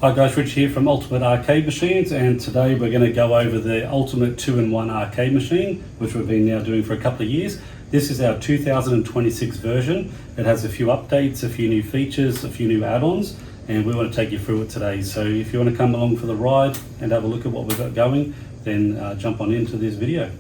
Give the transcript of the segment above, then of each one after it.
Hi guys, Rich here from Ultimate Arcade Machines, and today we're going to go over the Ultimate 2-in-1 arcade machine, which we've been now doing for a couple of years. This is our 2026 version. It has a few updates, a few new features, a few new add-ons, and we want to take you through it today. So if you want to come along for the ride and have a look at what we've got going, then jump on into this video.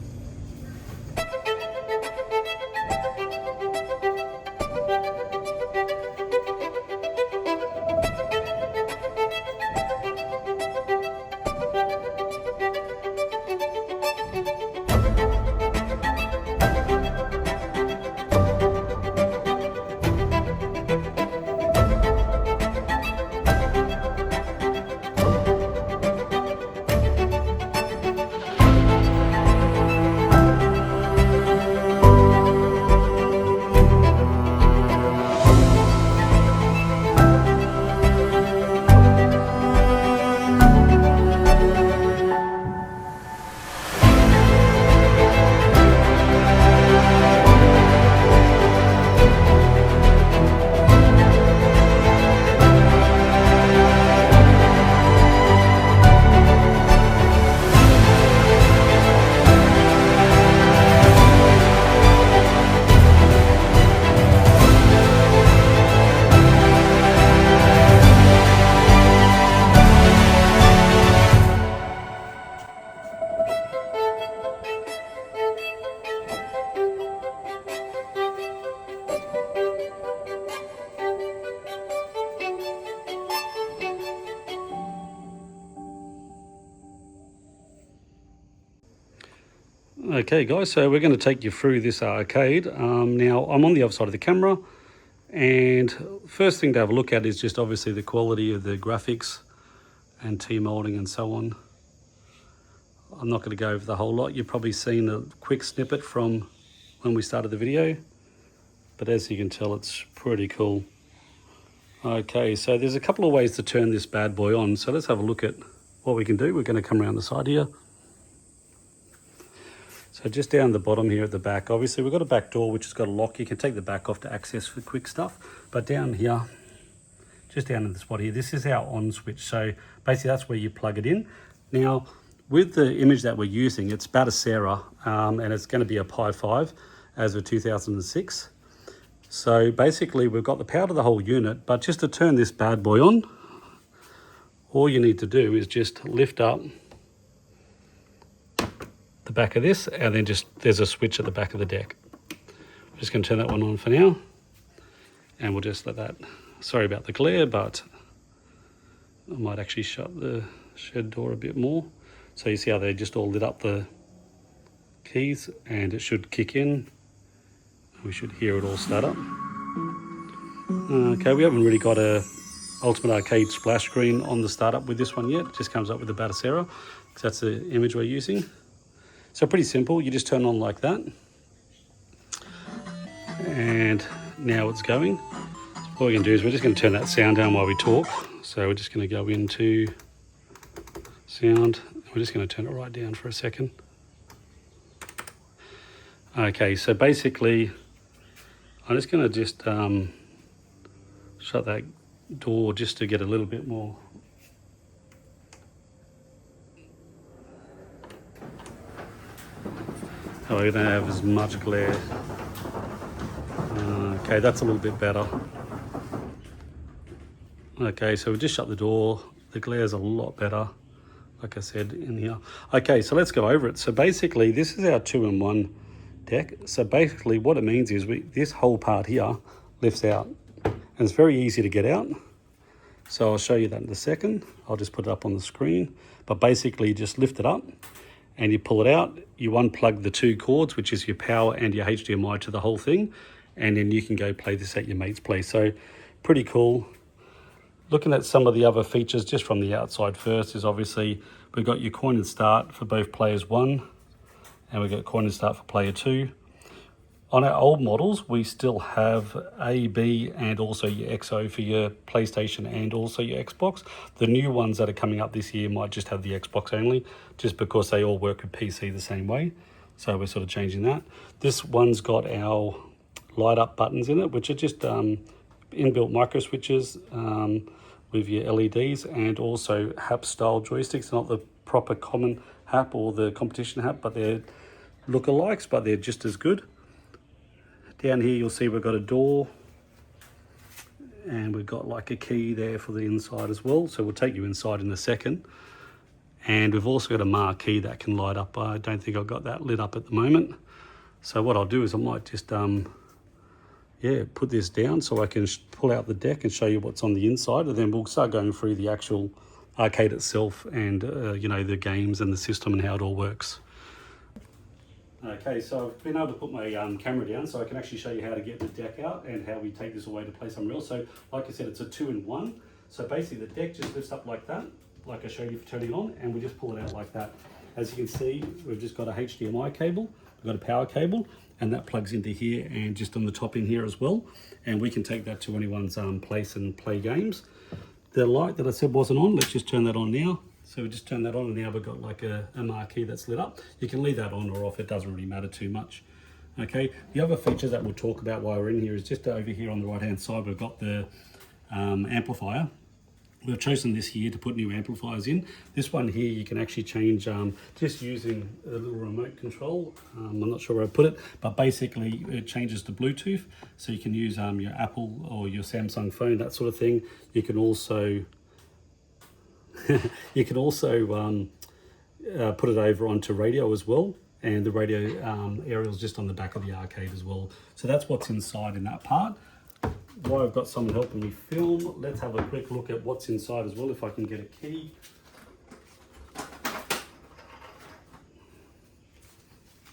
Okay guys, so we're going to take you through this arcade. Now I'm on the other side of the camera, and first thing to have a look at is just obviously the quality of the graphics and T-molding and so on. I'm not going to go over the whole lot. You've probably seen a quick snippet from when we started the video, but as you can tell, it's pretty cool. Okay, so there's a couple of ways to turn this bad boy on, so let's have a look at what we can do. We're going to come around the side here. So just down the bottom here at the back, obviously we've got a back door which has got a lock. You can take the back off to access for quick stuff. But down here, just down in the spot here, this is our on switch. So basically that's where you plug it in. Now, with the image that we're using, it's Batocera, and it's going to be a Pi 5 as of 2006. So basically we've got the power to the whole unit, but just to turn this bad boy on, all you need to do is just lift up the back of this, and then just there's a switch at the back of the deck. I'm just going to turn that one on for now, and we'll just let that, sorry about the glare, but I might actually shut the shed door a bit more. So you see how they just all lit up the keys, and it should kick in. We should hear it all start up. Okay, we haven't really got a Ultimate Arcade splash screen on the startup with this one yet. It just comes up with the Batocera, because that's the image we're using. So pretty simple, you just turn on like that. And now it's going. So what we're going to do is we're just going to turn that sound down while we talk. So we're just going to go into sound. We're just going to turn it right down for a second. Okay, so basically, I'm just going to just shut that door just to get a little bit more. Oh, we don't have as much glare. Okay, that's a little bit better. Okay, so we just shut the door. The glare's a lot better, like I said, in here. Okay, so let's go over it. So basically, this is our 2-in-1 deck. So basically what it means is this whole part here lifts out, and it's very easy to get out. So I'll show you that in a second. I'll just put it up on the screen. But basically, you just lift it up, and you pull it out, you unplug the two cords, which is your power and your HDMI to the whole thing, and then you can go play this at your mate's place. So pretty cool. Looking at some of the other features just from the outside first is obviously we've got your coin and start for both players 1, and we've got coin and start for player 2. On our old models, we still have A, B, and also your XO for your PlayStation and also your Xbox. The new ones that are coming up this year might just have the Xbox only, just because they all work with PC the same way. So we're sort of changing that. This one's got our light up buttons in it, which are just inbuilt micro switches with your LEDs, and also HAP style joysticks. Not the proper common HAP or the competition HAP, but they're lookalikes, but they're just as good. Down here you'll see we've got a door, and we've got like a key there for the inside as well, so we'll take you inside in a second. And we've also got a marquee that can light up. I don't think I've got that lit up at the moment, so what I'll do is I might just put this down so I can pull out the deck and show you what's on the inside, and then we'll start going through the actual arcade itself and you know, the games and the system and how it all works. Okay, so I've been able to put my camera down so I can actually show you how to get the deck out and how we take this away to play somewhere else. So like I said, it's a 2-in-1. So basically the deck just lifts up like that, like I showed you for turning on, and we just pull it out like that. As you can see, we've just got a HDMI cable, we've got a power cable, and that plugs into here and just on the top in here as well. And we can take that to anyone's place and play games. The light that I said wasn't on, let's just turn that on now. So we just turn that on, and now we've got like a marquee that's lit up. You can leave that on or off, it doesn't really matter too much. Okay, the other features that we'll talk about while we're in here is just over here on the right hand side, we've got the amplifier. We've chosen this here to put new amplifiers in. This one here you can actually change just using a little remote control. I'm not sure where I put it, but basically it changes to Bluetooth. So you can use your Apple or your Samsung phone, that sort of thing. You can also put it over onto radio as well. And the radio aerial is just on the back of the arcade as well. So that's what's inside in that part. While I've got someone helping me film, let's have a quick look at what's inside as well, if I can get a key.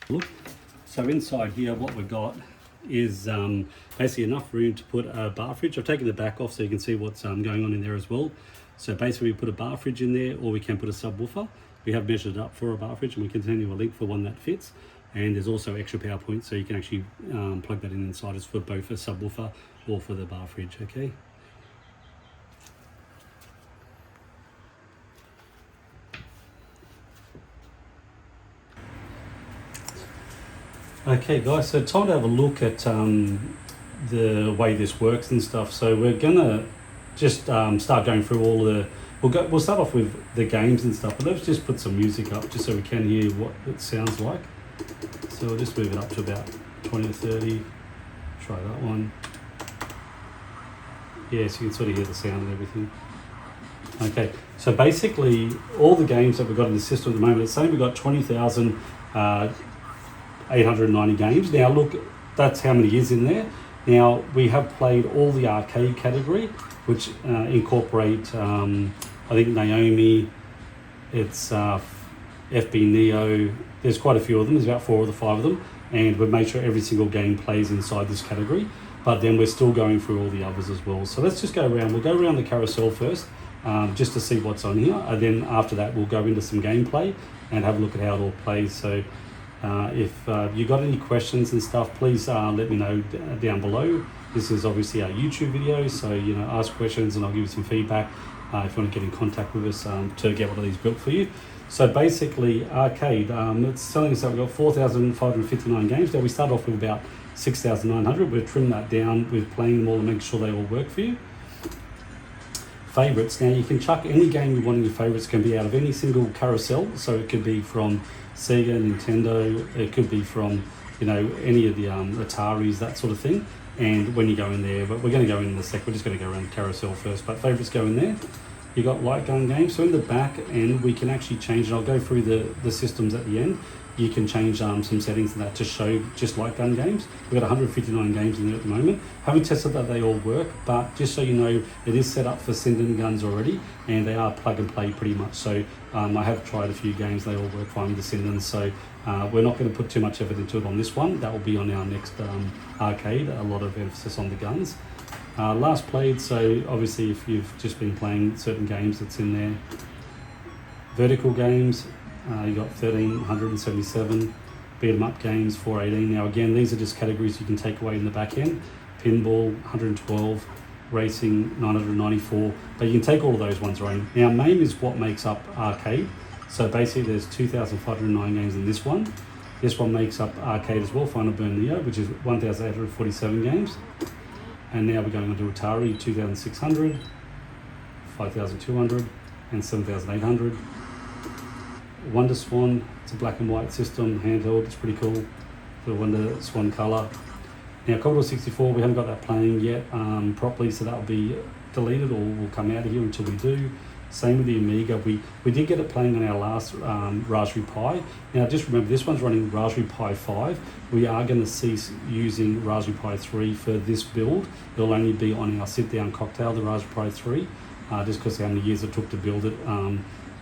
Look, so inside here what we've got is basically enough room to put a bar fridge. I've taken the back off so you can see what's going on in there as well. So basically we put a bar fridge in there, or we can put a subwoofer. We have measured it up for a bar fridge, and we can send you a link for one that fits. And there's also extra power points, so you can actually plug that in inside as for both a subwoofer or for the bar fridge, okay? Okay guys, so time to have a look at the way this works and stuff. So we're gonna just start going through all the, we'll start off with the games and stuff, but let's just put some music up just so we can hear what it sounds like. So we'll just move it up to about 20 or 30. Try that one. Yeah, so you can sort of hear the sound and everything. Okay, so basically all the games that we've got in the system at the moment, it's saying we've got 20,890 games. Now look, that's how many is in there. Now we have played all the arcade category, which incorporate, I think Naomi, it's FB Neo, there's quite a few of them, there's about 4 or 5 of them, and we've made sure every single game plays inside this category, but then we're still going through all the others as well. So let's just go around, we'll go around the carousel first, just to see what's on here, and then after that we'll go into some gameplay and have a look at how it all plays. So if you got any questions and stuff, please let me know down below. This is obviously our YouTube video, so you know, ask questions and I'll give you some feedback if you want to get in contact with us to get one of these built for you. So basically, arcade, it's telling us that we've got 4,559 games. Now we start off with about 6,900. We've trimmed that down with playing them all and making sure they all work for you. Favorites. Now you can chuck any game you want in your favorites. Can be out of any single carousel. So it could be from Sega, Nintendo. It could be from, you know, any of the Ataris, that sort of thing. And when you go in there, but we're going to go in a sec. We're just going to go around the carousel first. But favorites go in there. You got light gun games. So in the back end, we can actually change, and I'll go through the systems at the end. You can change some settings in that to show just light gun games. We've got 159 games in there at the moment. Haven't tested that they all work, but just so you know, it is set up for send-in guns already, and they are plug and play pretty much. So I have tried a few games, they all work fine with the send-in. So we're not going to put too much effort into it on this one. That will be on our next arcade, a lot of emphasis on the guns. Last played, so obviously if you've just been playing certain games, it's in there. Vertical games, you got 1,377. Beat 'em up games, 418. Now again, these are just categories you can take away in the back end. Pinball, 112. Racing, 994. But you can take all of those ones around. Now MAME is what makes up arcade. So basically there's 2,509 games in this one. This one makes up arcade as well, Final Burn Neo, which is 1,847 games. And now we're going on to Atari, 2,600, 5200 and 7800. Wonder Swan, it's a black and white system, handheld, it's pretty cool. The Wonder Swan colour. Now Commodore 64, we haven't got that playing yet properly, so that'll be deleted or will come out of here until we do. Same with the Amiga. We did get it playing on our last Raspberry Pi. Now just remember, this one's running Raspberry Pi 5. We are going to cease using Raspberry Pi 3 for this build. It'll only be on our sit-down cocktail, the Raspberry Pi 3, just because how many years it took to build it.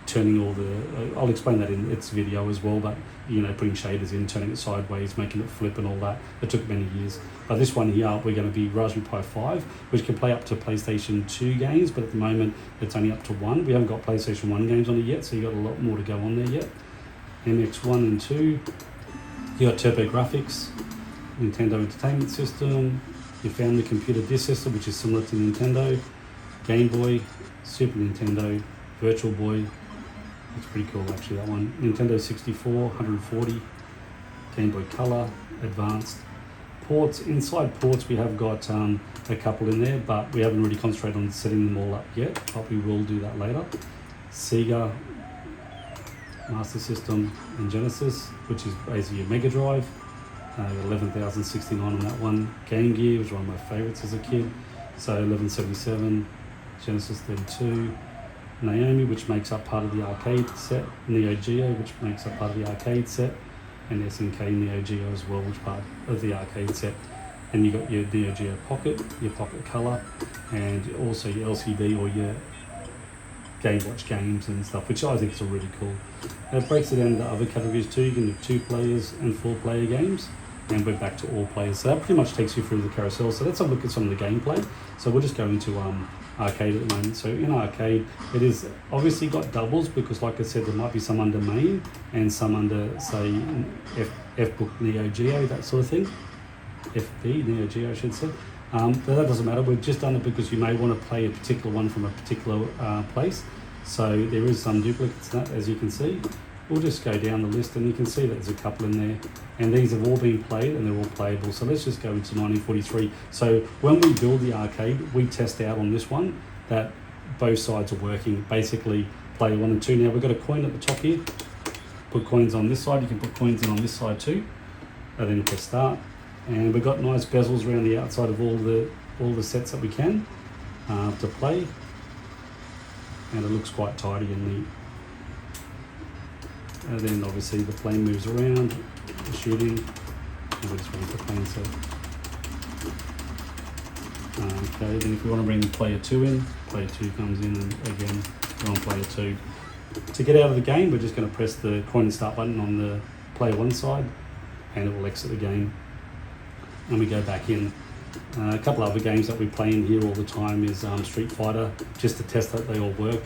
Turning all the, I'll explain that in its video as well, but you know, putting shaders in, turning it sideways, making it flip and all that, it took many years. But this one here, we're going to be Raspberry Pi 5, which can play up to PlayStation 2 games, but at the moment it's only up to 1. We haven't got PlayStation 1 games on it yet, so you've got a lot more to go on there yet. MX1 and 2, you got TurboGrafx, Nintendo Entertainment System, your family computer disk system, which is similar to Nintendo, Game Boy, Super Nintendo, Virtual Boy. It's pretty cool actually, that one. Nintendo 64, 140, Game Boy Color, Advanced. Ports, inside ports we have got a couple in there, but we haven't really concentrated on setting them all up yet, but we will do that later. Sega, Master System and Genesis, which is basically a Mega Drive. 11,069 on that one. Game Gear was one of my favorites as a kid. So 1177, Genesis 32. Naomi, which makes up part of the arcade set, Neo Geo, which makes up part of the arcade set, and SNK Neo Geo as well, which part of the arcade set. And you got your Neo Geo Pocket, your Pocket Color, and also your LCD or your Game Watch games and stuff, which I think is really cool. It breaks it down into other categories too. You can do 2 players and 4 player games, and we're back to all players. So that pretty much takes you through the carousel. So let's have a look at some of the gameplay. So we'll just go into arcade at the moment. So in arcade, it is obviously got doubles because, like I said, there might be some under main and some under, say, F-Book Neo Geo, that sort of thing. FB Neo Geo, I should say. But that doesn't matter. We've just done it because you may want to play a particular one from a particular place. So there is some duplicates in that, as you can see. We'll just go down the list and you can see that there's a couple in there, and these have all been played and they're all playable. So let's just go into 1943. So when we build the arcade, we test out on this one that both sides are working. Basically player 1 and 2. Now we've got a coin at the top here. Put coins on this side, you can put coins in on this side too. And then press start. And we've got nice bezels around the outside of all the sets that we can to play. And it looks quite tidy and neat. And then obviously the plane moves around, the shooting, and we just wait for the plane set. Okay, then if we want to bring player 2 in, player 2 comes in, and again, we're on player 2. To get out of the game, we're just going to press the coin and start button on the player 1 side, and it will exit the game. And we go back in. A couple other games that we play in here all the time is Street Fighter, just to test that they all work.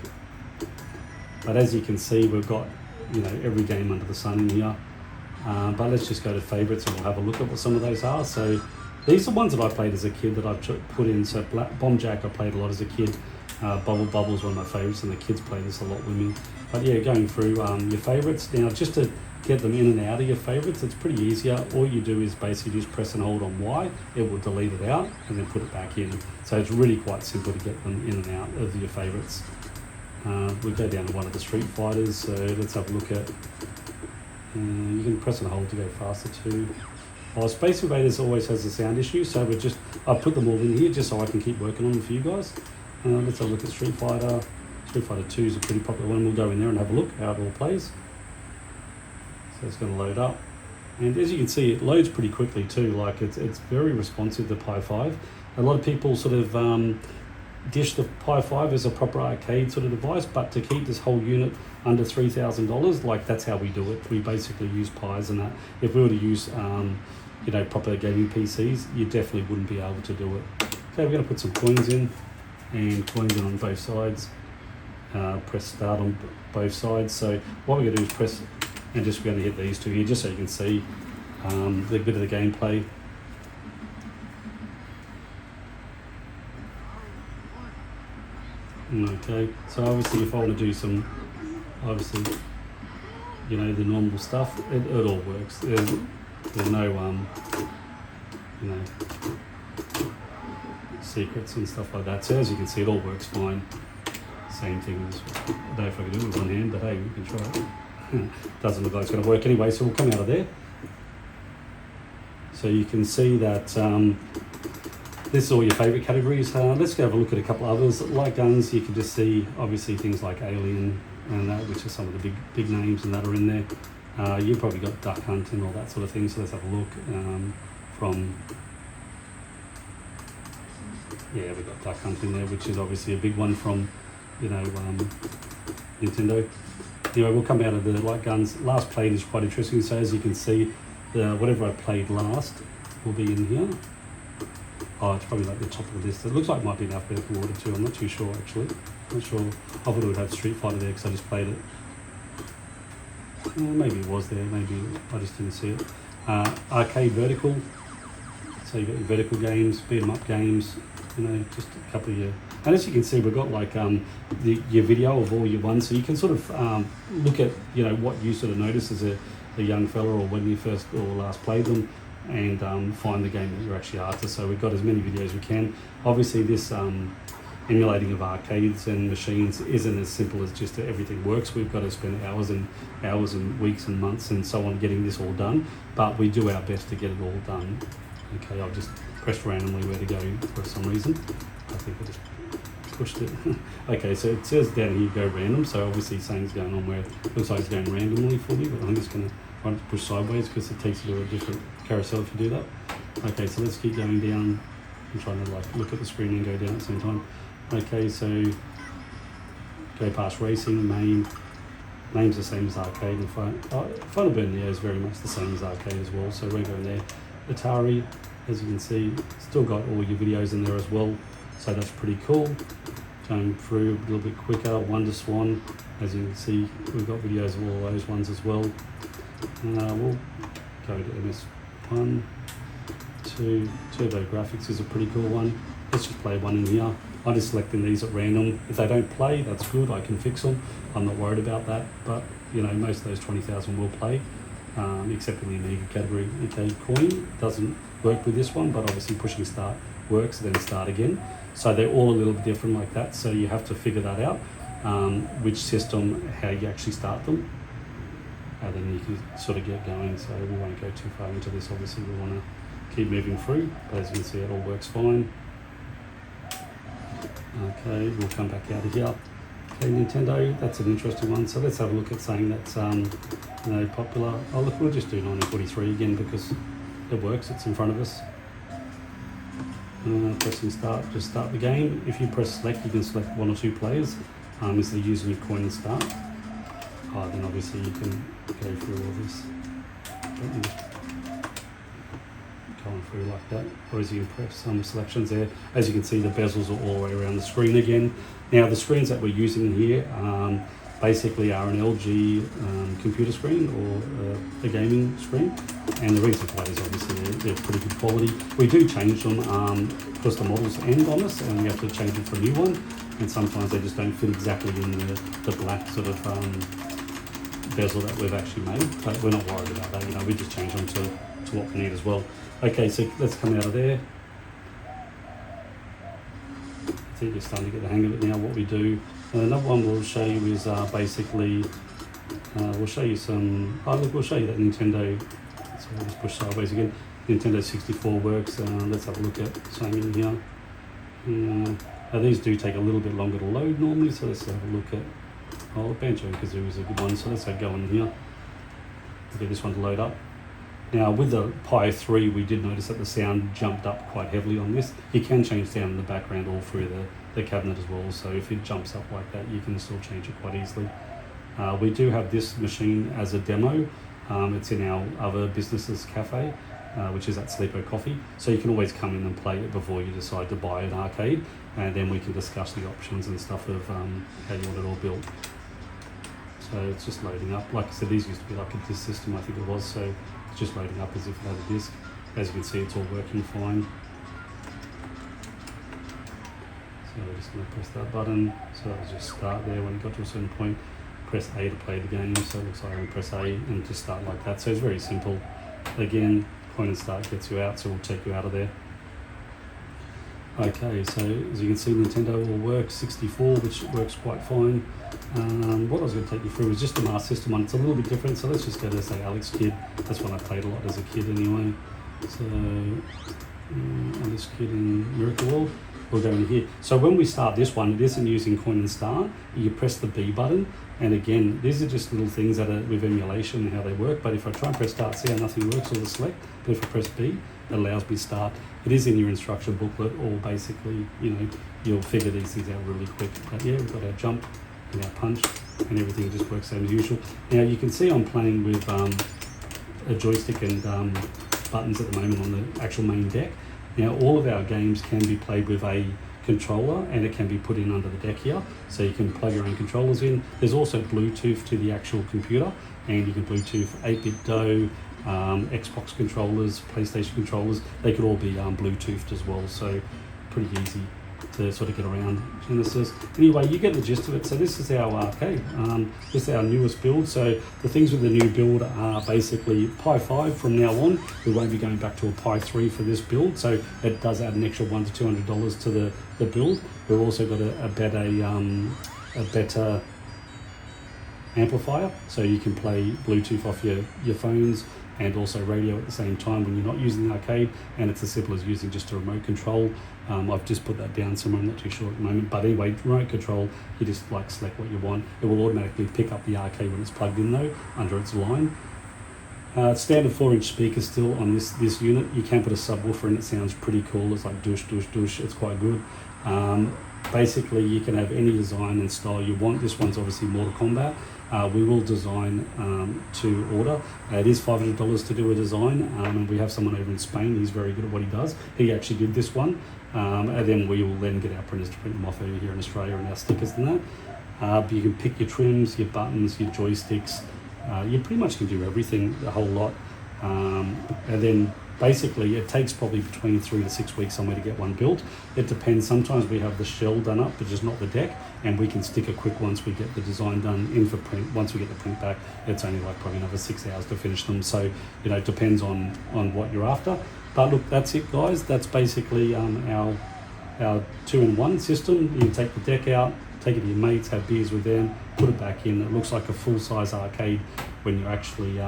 But as you can see, we've got, you know, every game under the sun in here. But let's just go to favorites and we'll have a look at what some of those are. So these are ones that I played as a kid that I've put in. So Bomb Jack I played a lot as a kid. Bubble Bubble's one of my favorites, and the kids play this a lot with me. But yeah, going through your favorites. Now, just to get them in and out of your favorites, it's pretty easier. All you do is basically just press and hold on Y. It will delete it out and then put it back in. So it's really quite simple to get them in and out of your favorites. We'll go down to one of the Street Fighters, so let's have a look at, you can press and hold to go faster too. Space Invaders always has a sound issue, so I've put them all in here just so I can keep working on them for you guys. Let's have a look at Street Fighter. Street Fighter 2 is a pretty popular one. We'll go in there and have a look how it all plays. So it's going to load up. And as you can see, it loads pretty quickly too. Like it's very responsive to Pi 5. A lot of people sort of dish the Pi 5 as a proper arcade sort of device, but to keep this whole unit under $3,000, like that's how we do it. We basically use Pis and that. If we were to use you know, proper gaming PCs, you definitely wouldn't be able to do it. Okay, we're going to put some coins in, and coins in on both sides. Press start on both sides. So what we're going to do is press, and just we're going to hit these two here just so you can see the bit of the gameplay. Okay, so obviously if I want to do some, obviously, you know, the normal stuff, it all works. There's no, you know, secrets and stuff like that. So as you can see, it all works fine. Same thing. I don't know if I can do it with one hand, but hey, we can try it. Doesn't look like it's going to work anyway, so we'll come out of there. So you can see that this is all your favourite categories. Let's go have a look at a couple others. Light guns, you can just see obviously things like Alien and that, which are some of the big names and that are in there. You've probably got Duck Hunt and all that sort of thing, so let's have a look. We've got Duck Hunt in there, which is obviously a big one from, Nintendo. Anyway, we'll come out of the light guns. Last played is quite interesting, so as you can see, whatever I played last will be in here. Oh, it's probably like the top of the list. It looks like it might be in alphabetical order too. I'm not too sure actually. Not sure. I thought it would have Street Fighter there because I just played it. Maybe it was there. Maybe I just didn't see it. Arcade vertical. So you've got your vertical games, beat 'em up games. Just a couple of your. And as you can see, we've got like your video of all your ones, so you can sort of look at what you sort of notice as a young fella or when you first or last played them, and find the game that you're actually after. So we've got as many videos as we can. Obviously this emulating of arcades and machines isn't as simple as just everything works. We've got to spend hours and weeks and months and so on getting this all done, but we do our best to get it all done. Okay, I've just pressed randomly where to go for some reason. I think I just pushed it. Okay, so it says down here go random, so obviously something's going on where it looks like it's going randomly for me, but I think it's going to try to push sideways because it takes you to a different carousel if you do that. Okay, so let's keep going down. I'm trying to look at the screen and go down at the same time. Okay, so go past racing, name's the same as arcade, and Final Burn Neo is very much the same as arcade as well, so we're going there. Atari, as you can see, still got all your videos in there as well, so that's pretty cool. Going through a little bit quicker, Wonder Swan, as you can see, we've got videos of all those ones as well. We'll go to MS1, 2, Turbo Graphics is a pretty cool one. Let's just play one in here. I'm just selecting these at random. If they don't play, that's good, I can fix them. I'm not worried about that, but most of those 20,000 will play, except in the Amiga category. Okay, Coin doesn't work with this one, but obviously pushing start works, then start again. So they're all a little bit different like that, so you have to figure that out, which system, how you actually start them, and then you can sort of get going. So we won't go too far into this, obviously we want to keep moving through, but as you can see it all works fine. Okay, we'll come back out of here. Okay, Nintendo, that's an interesting one. So let's have a look at something that's popular. Oh look, we'll just do 1943 again because it works, it's in front of us. Pressing start, just start the game. If you press select, you can select one or two players. Instead of using your coin and start. Then obviously you can go through all this. Going through like that, or as you can press some selections there. As you can see, the bezels are all the way around the screen again. Now the screens that we're using here basically are an LG computer screen or a gaming screen, and the reason for that is obviously they're pretty good quality. We do change them because the models end on us and we have to change them for a new one, and sometimes they just don't fit exactly in the black sort of bezel that we've actually made, but we're not worried about that. We just change them to what we need as well. Okay, so let's come out of there. I think you're starting to get the hang of it now, what we do. Another one we'll show you is basically, we'll show you some, we'll show you that Nintendo, so I'll just push sideways again, Nintendo 64 works. Let's have a look at something in here. Now these do take a little bit longer to load normally, so let's have a look at, Banjo-Kazooie is a good one, so let's go in here. We'll get this one to load up. Now with the Pi 3, we did notice that the sound jumped up quite heavily on this. You can change sound in the background all through the cabinet as well, so if it jumps up like that, you can still change it quite easily. We do have this machine as a demo. It's in our other business's cafe, which is at Sleepo Coffee, so you can always come in and play it before you decide to buy an arcade, and then we can discuss the options and stuff of how you want it all built. So it's just loading up. Like I said, these used to be like a disc system, I think it was, so it's just loading up as if it had a disc. As you can see, it's all working fine. So we're just going to press that button. So that was just start there. When it got to a certain point, press A to play the game. So it looks like I'm going to press A and just start like that. So it's very simple. Again, point and start gets you out, so we'll take you out of there. Okay, so as you can see, Nintendo will work 64, which works quite fine. What I was going to take you through is just the Master System one. It's a little bit different, so let's just go to, say, Alex Kidd. That's one I played a lot as a kid anyway. So, Alex Kidd in Miracle World. We'll go in here. So when we start this one, it isn't using coin and star. You press the B button, and again, these are just little things that are with emulation and how they work. But if I try and press start, see how nothing works or the select. But if I press B, it allows me to start. It is in your instruction booklet, or basically, you know, you'll figure these things out really quick. But yeah, we've got our jump and our punch, and everything just works same as usual. Now you can see I'm playing with a joystick and buttons at the moment on the actual main deck. Now all of our games can be played with a controller, and it can be put in under the deck here, so you can plug your own controllers in. There's also Bluetooth to the actual computer, and you can Bluetooth 8-bit Do, Xbox controllers, PlayStation controllers. They could all be Bluetoothed as well, so pretty easy to sort of get around Genesis. Anyway, you get the gist of it. So this is our arcade. This is our newest build. So the things with the new build are basically Pi 5 from now on. We won't be going back to a Pi 3 for this build, so it does add an extra $100 to $200 to the build. We've also got a better amplifier, so you can play Bluetooth off your phones and also radio at the same time when you're not using the arcade, and it's as simple as using just a remote control. I've just put that down somewhere, I'm not too sure at the moment, but anyway, remote control, you just like select what you want. It will automatically pick up the arcade when it's plugged in though, under its line. Standard 4-inch speaker still on this unit. You can put a subwoofer in, it sounds pretty cool. It's like douche, douche, douche, it's quite good. Basically, you can have any design and style you want. This one's obviously Mortal Kombat. We will design to order. It is $500 to do a design, and we have someone over in Spain. He's very good at what he does. He actually did this one, and then we will then get our printers to print them off over here in Australia, and our stickers and that. But you can pick your trims, your buttons, your joysticks. You pretty much can do everything, a whole lot. And then basically it takes probably between 3 to 6 weeks somewhere to get one built. It depends. Sometimes we have the shell done up, but just not the deck, and we can stick a quick once we get the design done in for print. Once we get the print back, it's only like probably another 6 hours to finish them. So, you know, it depends on what you're after. But look, that's it, guys. That's basically our 2-in-1 system. You can take the deck out, take it to your mates, have beers with them, put it back in. It looks like a full-size arcade when you're actually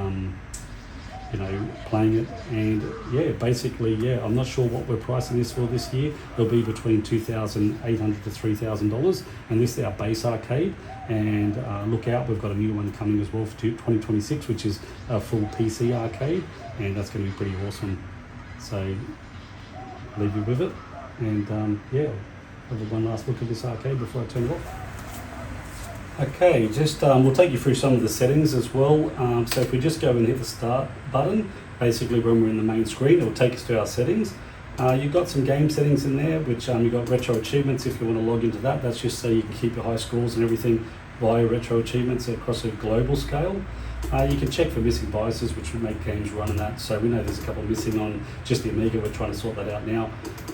you know, playing it. And yeah, basically, yeah, I'm not sure what we're pricing this for this year. It'll be between $2,800 to $3,000, and this is our base arcade. And look out, we've got a new one coming as well for 2026, which is a full PC arcade, and that's going to be pretty awesome. So leave you with it, and yeah, have one last look at this arcade before I turn it off. Okay, just we'll take you through some of the settings as well. So if we just go and hit the start button, basically when we're in the main screen, it will take us to our settings. You've got some game settings in there, which you've got retro achievements if you want to log into that. That's just so you can keep your high scores and everything via retro achievements across a global scale. You can check for missing biases, which would make games run and that. So we know there's a couple missing on just the Amiga. We're trying to sort that out now.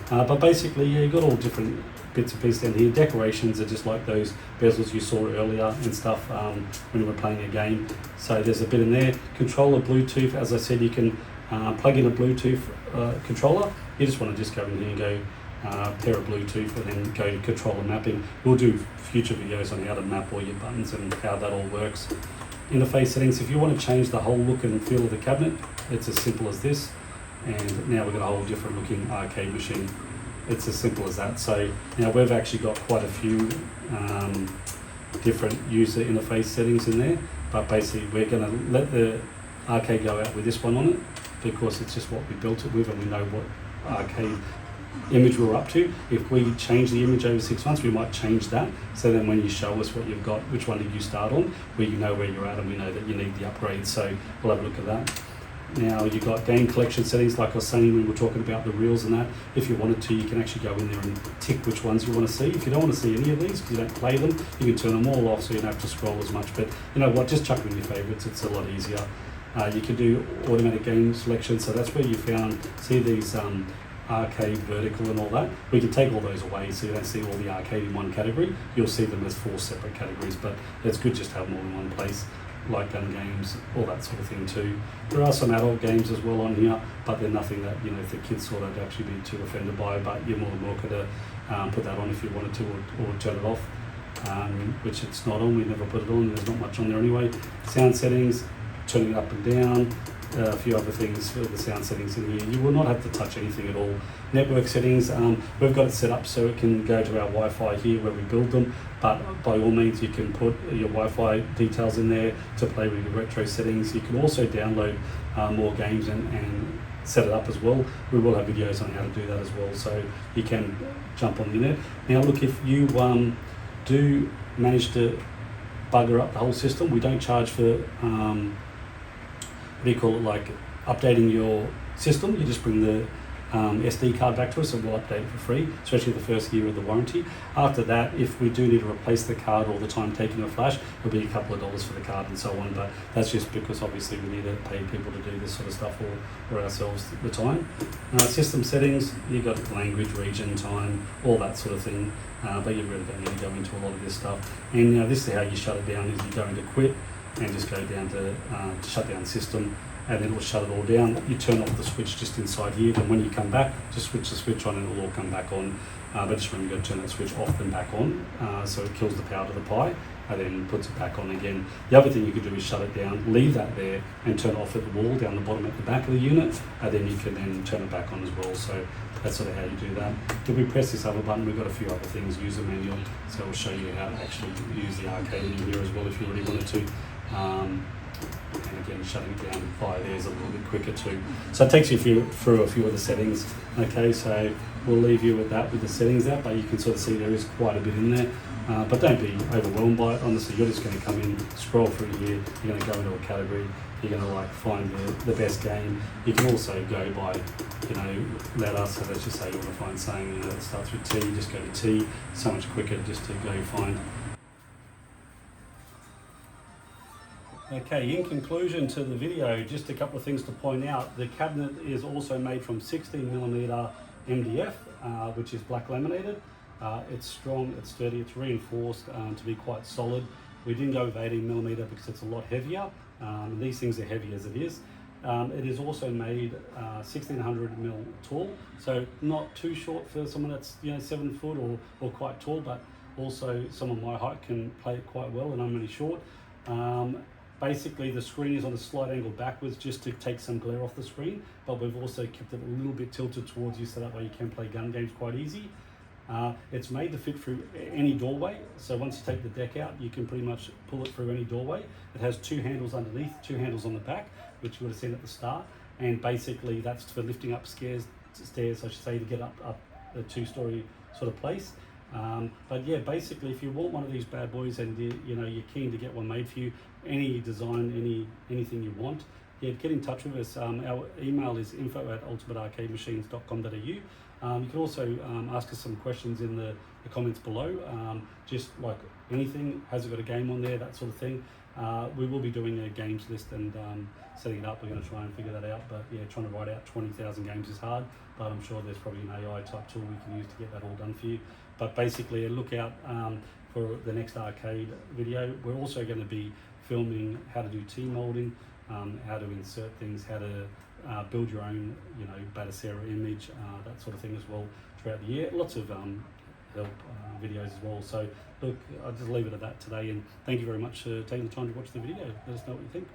But basically, yeah, you've got all different bits and pieces down here. Decorations are just like those bezels you saw earlier and stuff when you were playing a game. So there's a bit in there. Controller Bluetooth, as I said, you can plug in a Bluetooth controller. You just want to just go in here and go pair of Bluetooth and then go to controller mapping. We'll do future videos on how to map all your buttons and how that all works. Interface settings, if you want to change the whole look and feel of the cabinet, it's as simple as this. And now we've got a whole different looking arcade machine. It's as simple as that. So now we've actually got quite a few different user interface settings in there, but basically we're going to let the arcade go out with this one on it because it's just what we built it with, and we know what arcade image we're up to. If we change the image over 6 months, we might change that, so then when you show us what you've got, which one did you start on, we know where you're at and we know that you need the upgrade. So we'll have a look at that. Now you've got game collection settings, like I was saying when we were talking about the reels and that. If you wanted to, you can actually go in there and tick which ones you want to see. If you don't want to see any of these because you don't play them, you can turn them all off so you don't have to scroll as much. But you know what, just chuck them in your favourites, it's a lot easier. You can do automatic game selection, so that's where you see these arcade, vertical and all that. We can take all those away so you don't see all the arcade in one category. You'll see them as 4 separate categories, but it's good just to have them all in one place. like gun games, all that sort of thing too. There are some adult games as well on here, but they're nothing that, you know, the kids sort of actually be too offended by, but you're more than welcome to put that on if you wanted to, or turn it off, which it's not on. We never put it on, there's not much on there anyway. Sound settings, turning it up and down, a few other things for the sound settings in here. You will not have to touch anything at all. Network settings, we've got it set up so it can go to our Wi-Fi here where we build them, but by all means you can put your Wi-Fi details in there to play with your retro settings. You can also download more games and set it up as well. We will have videos on how to do that as well, so you can jump on the internet. Now look, if you do manage to bugger up the whole system, we don't charge for what do you call it, like updating your system. You just bring the SD card back to us and we'll update it for free, especially the first year of the warranty. After that, if we do need to replace the card all the time taking a flash, it'll be a couple of dollars for the card and so on, but that's just because obviously we need to pay people to do this sort of stuff or ourselves at the time. System settings, you've got language, region, time, all that sort of thing, but you really don't need to go into a lot of this stuff. And this is how you shut it down, is you go into quit and just go down to shut down system, and then it will shut it all down. You turn off the switch just inside here, then when you come back, just switch the switch on and it will all come back on. But just remember, you've got to turn that switch off and back on, so it kills the power to the Pi and then puts it back on again. The other thing you could do is shut it down, leave that there and turn it off at the wall down the bottom at the back of the unit, and then you can then turn it back on as well. So that's sort of how you do that. If we press this other button, we've got a few other things, user manual, so we'll show you how to actually use the arcade in here as well if you really wanted to. And again, shutting it down via there is a little bit quicker too. So it takes you through a few of the settings. Okay, so we'll leave you with that, with the settings out, but you can sort of see there is quite a bit in there. But don't be overwhelmed by it. Honestly, you're just going to come in, scroll through here, you're going to go into a category, you're going to like find the best game. You can also go by, you know, letter, so let's just say you want to find something that starts with T, just go to T. So much quicker just to go find. Okay, in conclusion to the video, just a couple of things to point out. The cabinet is also made from 16mm MDF, which is black laminated. It's strong, it's sturdy, it's reinforced to be quite solid. We didn't go with 18mm because it's a lot heavier. These things are heavy as it is. It is also made 1600mm tall, so not too short for someone that's 7 foot or quite tall, but also someone my height can play it quite well, and I'm really short. Basically, the screen is on a slight angle backwards just to take some glare off the screen, but we've also kept it a little bit tilted towards you so that way you can play gun games quite easy. It's made to fit through any doorway, so once you take the deck out, you can pretty much pull it through any doorway. It has 2 handles underneath, 2 handles on the back, which you would have seen at the start, and basically that's for lifting up stairs, I should say, to get up a 2-story sort of place. But yeah, basically, if you want one of these bad boys and you're keen to get one made for you, any design, anything you want, yeah, get in touch with us. Our email is info@ultimatearcademachines.com.au. You can also ask us some questions in the comments below, just like anything, has it got a game on there, that sort of thing. We will be doing a games list and setting it up. We're going to try and figure that out, but yeah, trying to write out 20,000 games is hard, but I'm sure there's probably an AI type tool we can use to get that all done for you. But basically, look out for the next arcade video. We're also going to be filming how to do T-molding, how to insert things, how to build your own, Batocera image, that sort of thing as well throughout the year. Lots of help videos as well. So look, I'll just leave it at that today, and thank you very much for taking the time to watch the video. Let us know what you think.